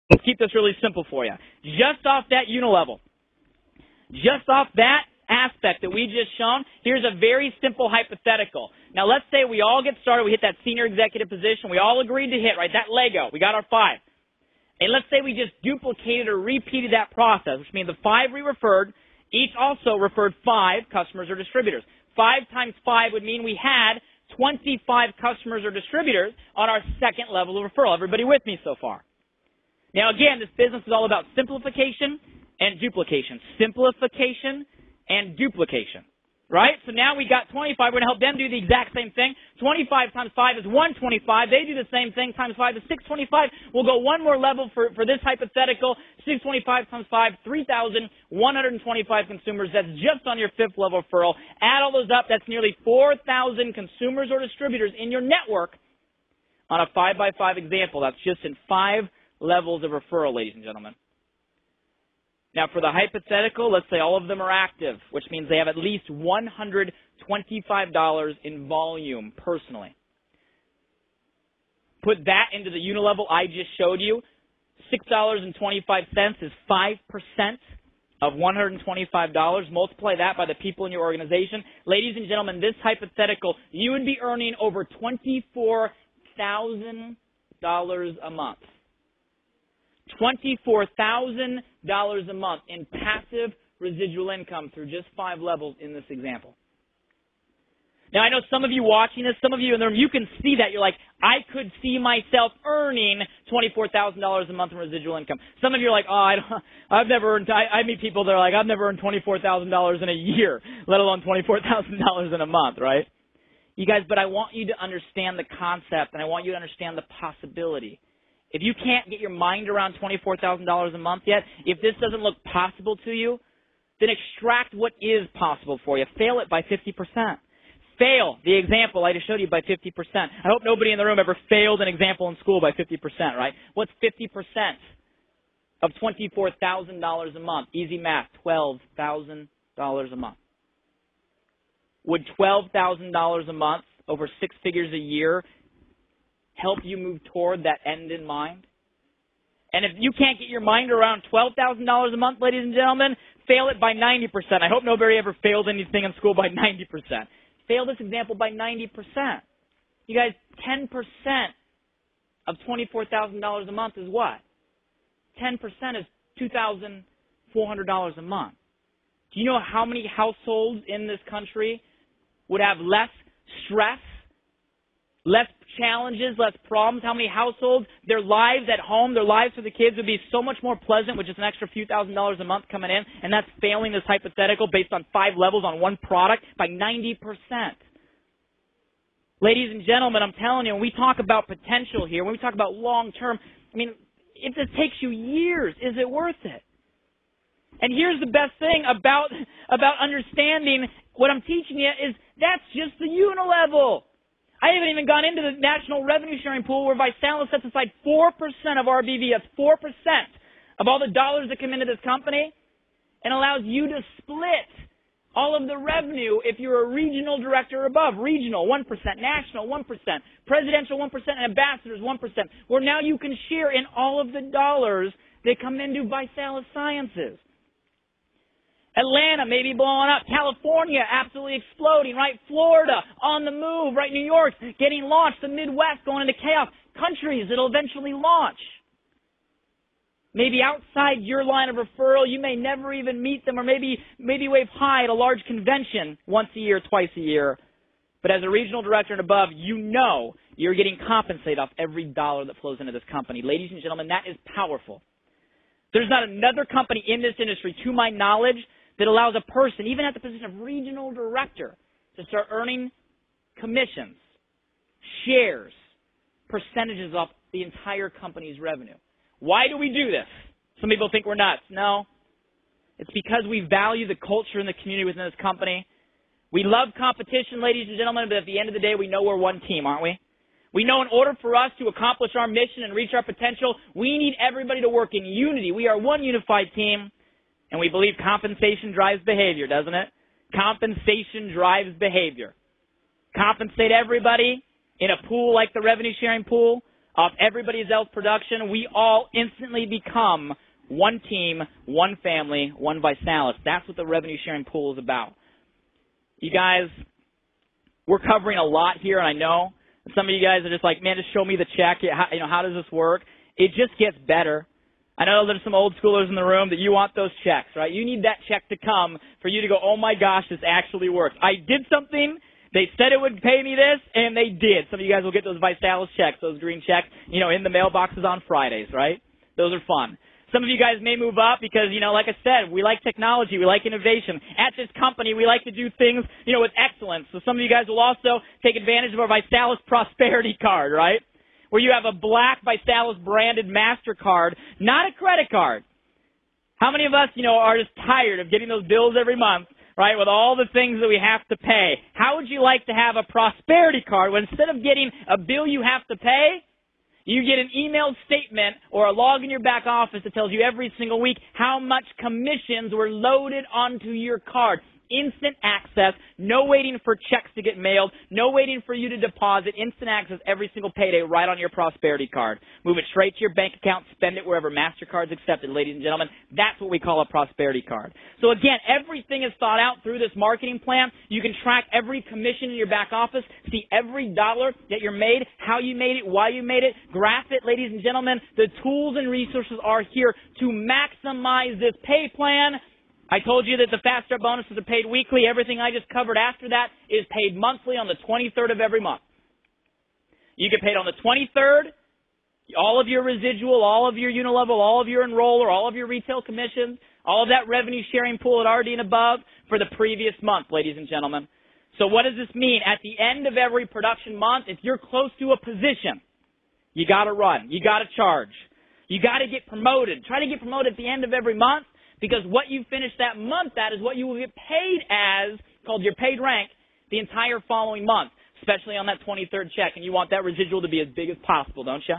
Let's keep this really simple for you. Just off that unilevel, just off that aspect that we just shown, here's a very simple hypothetical. Now, let's say we all get started. We hit that senior executive position. We all agreed to hit, right, that Lego. We got our 5. And let's say we just duplicated or repeated that process, which means the 5 we referred, each also referred 5 customers or distributors. 5 times 5 would mean we had 25 customers or distributors on our second level of referral. Everybody with me so far? Now, again, this business is all about simplification and duplication. Simplification and duplication. Right? So now we got 25. We're going to help them do the exact same thing. 25 times 5 is 125. They do the same thing. Times 5 is 625. We'll go one more level for this hypothetical. 625 times 5, 3,125 consumers. That's just on your 5th level referral. Add all those up. That's nearly 4,000 consumers or distributors in your network on a 5x5 example. That's just in 5 levels of referral, ladies and gentlemen. Now, for the hypothetical, let's say all of them are active, which means they have at least $125 in volume personally. Put that into the unilevel I just showed you. $6.25 is 5% of $125. Multiply that by the people in your organization. Ladies and gentlemen, this hypothetical, you would be earning over $24,000 a month. $24,000 a month in passive residual income through just 5 levels in this example. Now, I know some of you watching this, some of you in the room, you can see that. You're like, I could see myself earning $24,000 a month in residual income. Some of you are like, I've never earned, I meet people that are like, I've never earned $24,000 in a year, let alone $24,000 in a month, right? You guys, but I want you to understand the concept, and I want you to understand the possibility. If you can't get your mind around $24,000 a month yet, if this doesn't look possible to you, then extract what is possible for you. Fail it by 50%. Fail the example I just showed you by 50%. I hope nobody in the room ever failed an example in school by 50%, right? What's 50% of $24,000 a month? Easy math, $12,000 a month. Would $12,000 a month over 6 figures a year help you move toward that end in mind? And if you can't get your mind around $12,000 a month, ladies and gentlemen, fail it by 90%. I hope nobody ever failed anything in school by 90%. Fail this example by 90%. You guys, 10% of $24,000 a month is what? 10% is $2,400 a month. Do you know how many households in this country would have less stress, less challenges, less problems? How many households, their lives at home, their lives for the kids would be so much more pleasant with just an extra few $1,000s a month coming in, and that's failing this hypothetical based on 5 levels on one product by 90%. Ladies and gentlemen, I'm telling you, when we talk about potential here, when we talk about long-term, I mean, if this takes you years, is it worth it? And here's the best thing about understanding what I'm teaching you is that's just the unilevel. I haven't even gone into the national revenue sharing pool where Visalus sets aside 4% of RBV. That's 4% of all the dollars that come into this company and allows you to split all of the revenue if you're a regional director or above. Regional, 1%. National, 1%. Presidential, 1%. And ambassadors, 1%. Where now you can share in all of the dollars that come into Visalus Sciences. Atlanta maybe blowing up. California absolutely exploding, right? Florida on the move, right? New York getting launched. The Midwest going into chaos. Countries that'll eventually launch. Maybe outside your line of referral, you may never even meet them, or maybe wave hi at a large convention once a year, twice a year. But as a regional director and above, you know you're getting compensated off every dollar that flows into this company. Ladies and gentlemen, that is powerful. There's not another company in this industry, to my knowledge, that allows a person, even at the position of regional director, to start earning commissions, shares, percentages off the entire company's revenue. Why do we do this? Some people think we're nuts. No. It's because we value the culture and the community within this company. We love competition, ladies and gentlemen, but at the end of the day, we know we're one team, aren't we? We know in order for us to accomplish our mission and reach our potential, we need everybody to work in unity. We are one unified team. And we believe compensation drives behavior, doesn't it? Compensation drives behavior. Compensate everybody in a pool like the revenue sharing pool off everybody else production, we all instantly become one team, one family, one Visalus. That's what the revenue sharing pool is about. You guys, we're covering a lot here, and I know some of you guys are just like, man, just show me the check. How does this work? It just gets better. I know there's some old schoolers in the room that you want those checks, right? You need that check to come for you to go, oh my gosh, this actually works. I did something. They said it would pay me this, and they did. Some of you guys will get those Visalus checks, those green checks, in the mailboxes on Fridays, right? Those are fun. Some of you guys may move up because, like I said, we like technology, we like innovation. At this company, we like to do things, with excellence. So some of you guys will also take advantage of our Visalus Prosperity Card, right? Where you have a black Visalus branded MasterCard, not a credit card. How many of us, are just tired of getting those bills every month, right, with all the things that we have to pay? How would you like to have a Prosperity Card where instead of getting a bill you have to pay, you get an emailed statement or a log in your back office that tells you every single week how much commissions were loaded onto your card? Instant access, no waiting for checks to get mailed, no waiting for you to deposit, instant access every single payday right on your Prosperity Card. Move it straight to your bank account, spend it wherever MasterCard's accepted, ladies and gentlemen. That's what we call a Prosperity Card. So again, everything is thought out through this marketing plan. You can track every commission in your back office, see every dollar that you're made, how you made it, why you made it, graph it, ladies and gentlemen. The tools and resources are here to maximize this pay plan. I told you that the Fast Start bonuses are paid weekly. Everything I just covered after that is paid monthly on the 23rd of every month. You get paid on the 23rd, all of your residual, all of your unilevel, all of your enroller, all of your retail commissions, all of that revenue sharing pool at RD and above for the previous month, ladies and gentlemen. So what does this mean? At the end of every production month, if you're close to a position, you got to run. You got to charge. You got to get promoted. Try to get promoted at the end of every month. Because what you finish that month at is what you will get paid as, called your paid rank, the entire following month, especially on that 23rd check. And you want that residual to be as big as possible, don't you?